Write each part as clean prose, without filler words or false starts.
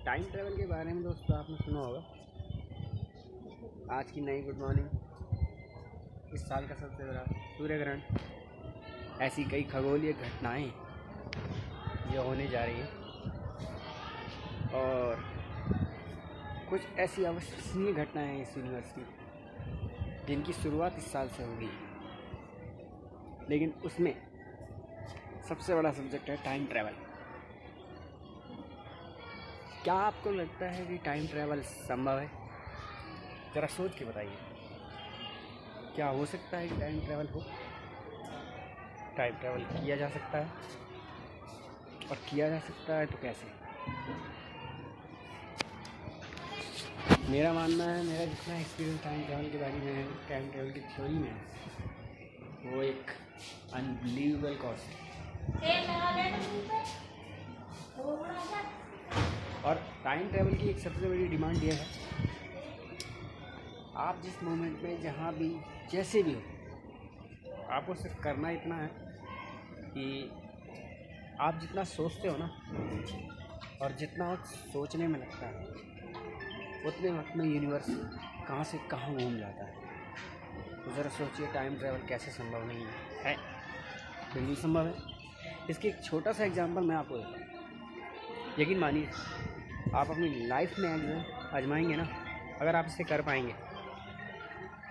Time travel के बारे में दोस्तों आपने सुना होगा। आज की नई गुड मॉर्निंग, इस साल का सबसे बड़ा सूर्य ग्रहण, ऐसी कई खगोलीय घटनाएं जो होने जा रही हैं और कुछ ऐसी अविश्वसनीय घटनाएं हैं इस यूनिवर्स की जिनकी शुरुआत इस साल से होगी। लेकिन उसमें सबसे बड़ा सब्जेक्ट है टाइम ट्रैवल। क्या आपको लगता है कि टाइम ट्रैवल संभव है? ज़रा सोच के बताइए, क्या हो सकता है कि टाइम ट्रैवल हो? टाइम ट्रैवल किया जा सकता है, और किया जा सकता है तो कैसे? मेरा मानना है, मेरा जितना एक्सपीरियंस टाइम ट्रैवल के बारे में है, टाइम ट्रैवल की थ्योरी में है, वो एक अनबिलीवेबल कॉस्ट है। और टाइम ट्रैवल की एक सबसे बड़ी डिमांड यह है, आप जिस मोमेंट में जहाँ भी जैसे भी हो, आपको सिर्फ करना इतना है कि आप जितना सोचते हो ना, और जितना वक्त सोचने में लगता है, उतने वक्त में यूनिवर्स कहाँ से कहाँ घूम जाता है। तो ज़रा सोचिए, टाइम ट्रैवल कैसे संभव नहीं है? बिल्कुल संभव है। इसकी एक छोटा सा एग्जांपल मैं आपको देता हूँ। यकीन मानिए, आप अपनी लाइफ में आजमाएंगे ना, अगर आप इसे कर पाएंगे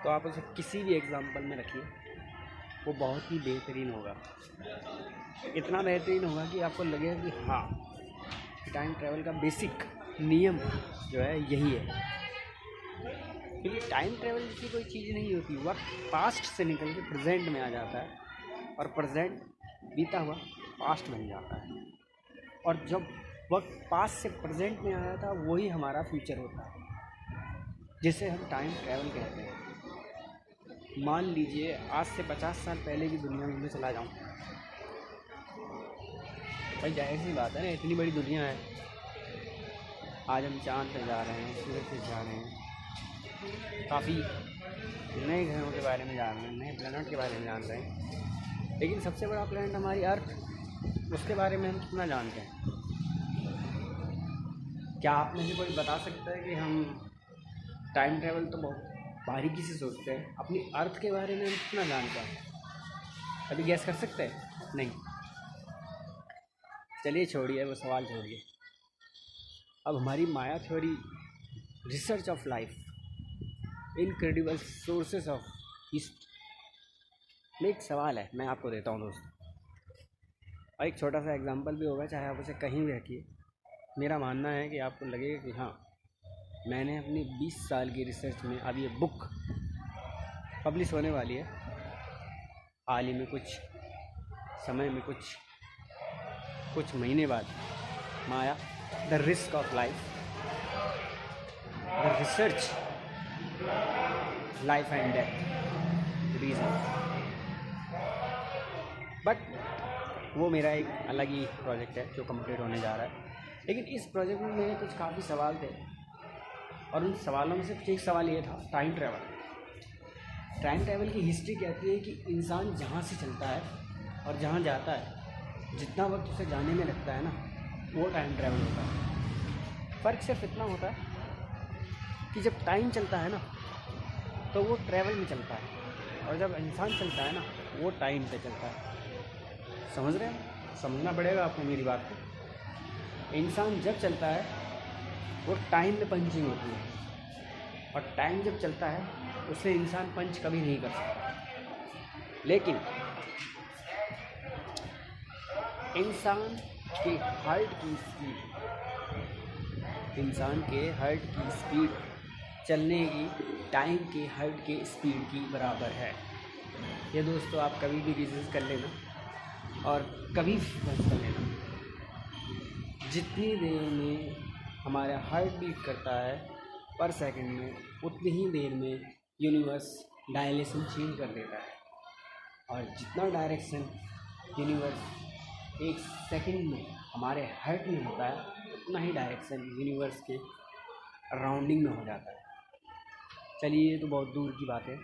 तो आप उसे किसी भी एग्जांपल में रखिए, वो बहुत ही बेहतरीन होगा। इतना बेहतरीन होगा कि आपको लगेगा कि हाँ, टाइम ट्रैवल का बेसिक नियम जो है यही है। क्योंकि टाइम ट्रैवल की कोई चीज़ नहीं होती। वक्त पास्ट से निकल के प्रेजेंट में आ जाता है, और प्रेजेंट बीता हुआ पास्ट बन जाता है, और जब वक्त पास्ट से प्रेजेंट में आ जाता है वही हमारा फ्यूचर होता है, जिसे हम टाइम ट्रैवल कहते हैं। मान लीजिए आज से 50 साल पहले की दुनिया में मैं चला जाऊँ, भाई जाहिर सी बात है ना, इतनी बड़ी दुनिया है। आज हम चाँद पे जा रहे हैं, सूरज पे जा रहे हैं, काफ़ी नए ग्रहों के बारे में जान रहे हैं, नए प्लैनेट के बारे में जान रहे हैं। लेकिन सबसे बड़ा प्लैनेट हमारी अर्थ, उसके बारे में हम कितना जानते हैं? क्या आप में से कोई बता सकता है कि हम टाइम ट्रैवल तो बहुत बारीकी से सोचते हैं, अपनी अर्थ के बारे में हम कितना जानते हैं? अभी गैस कर सकते हैं? नहीं। चलिए छोड़िए, वो सवाल छोड़िए। अब हमारी Maya theory, research of life, incredible sources of history में एक सवाल है, मैं आपको देता हूँ दोस्तों, और एक छोटा सा एग्जांपल भी होगा, चाहे आप उसे कहीं भी रखिए। मेरा मानना है कि आपको लगेगा कि हाँ, मैंने अपनी 20 साल की रिसर्च में, अब ये बुक पब्लिश होने वाली है हाल ही में, कुछ समय में, कुछ महीने बाद, Maya the risk of life, the research life and death reason. But वो मेरा एक अलग ही प्रोजेक्ट है जो कंप्लीट होने जा रहा है। लेकिन इस प्रोजेक्ट में मेरे कुछ काफ़ी सवाल थे, और उन सवालों में से कुछ एक सवाल ये था, टाइम ट्रैवल। टाइम ट्रैवल की हिस्ट्री कहती है कि इंसान जहाँ से चलता है और जहाँ जाता है, जितना वक्त उसे जाने में लगता है ना, वो टाइम ट्रैवल होता है। फ़र्क सिर्फ इतना होता है कि जब टाइम चलता है ना, तो वो ट्रैवल में चलता है, और जब इंसान चलता है ना, वो टाइम पे चलता है। समझ रहे हैं? समझना पड़ेगा आपको मेरी बात को। इंसान जब चलता है वो टाइम में पंचिंग होती है, और टाइम जब चलता है उससे इंसान पंच कभी नहीं कर सकता। लेकिन इंसान के हार्ट की स्पीड चलने की टाइम के हार्ट के स्पीड की बराबर है। ये दोस्तों आप कभी भी रिसर्च कर लेना, और कभी बस कर लेना, जितनी देर में हमारा हार्ट बीट करता है पर सेकंड में, उतनी ही देर में यूनिवर्स डायरेक्शन चेंज कर देता है। और जितना डायरेक्शन यूनिवर्स एक सेकंड में हमारे हार्ट में होता है, उतना ही डायरेक्शन यूनिवर्स के राउंडिंग में हो जाता है। चलिए, ये तो बहुत दूर की बात है।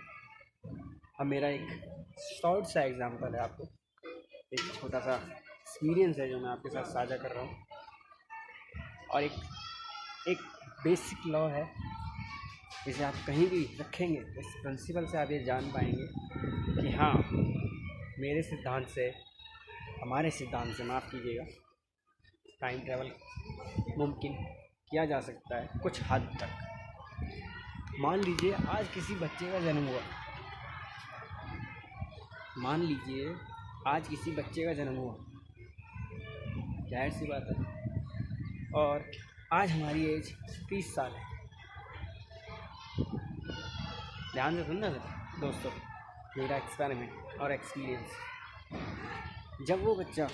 अब मेरा एक शॉर्ट सा एग्जांपल है, आपको एक छोटा सा एक्सपीरियंस है जो मैं आपके साथ साझा कर रहा हूँ, और एक एक बेसिक लॉ है, इसे आप कहीं भी रखेंगे तो इस प्रिंसिपल से आप ये जान पाएंगे कि हाँ, मेरे सिद्धांत से, हमारे सिद्धांत से माफ़ कीजिएगा, टाइम ट्रैवल मुमकिन किया जा सकता है कुछ हद तक। मान लीजिए आज किसी बच्चे का जन्म हुआ, मान लीजिए आज किसी बच्चे का जन्म हुआ, जाहिर सी बात है, और आज हमारी एज 30 साल है। ध्यान से सुनना दोस्तों, मेरा एक्सपेरिमेंट और एक्सपीरियंस, जब वो बच्चा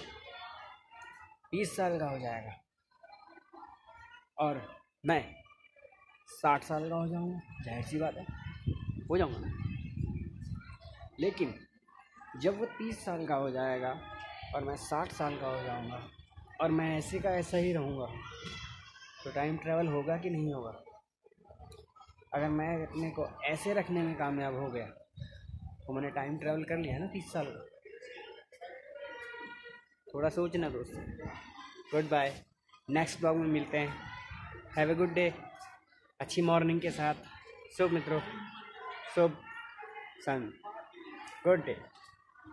20 साल का हो जाएगा और मैं 60 साल का हो जाऊंगा, जाहिर सी बात है हो जाऊंगा ना। लेकिन जब वो 30 साल का हो जाएगा और मैं 60 साल का हो जाऊंगा और मैं ऐसे का ऐसा ही रहूँगा, तो टाइम ट्रैवल होगा कि नहीं होगा? अगर मैं अपने को ऐसे रखने में कामयाब हो गया तो मैंने टाइम ट्रैवल कर लिया ना 30 साल का। थोड़ा सोचना दोस्तों। गुड बाय, नेक्स्ट ब्लॉग में मिलते हैं। हैव ए गुड डे, अच्छी मॉर्निंग के साथ। शुभ मित्रों, शुभ सन, गुड डे।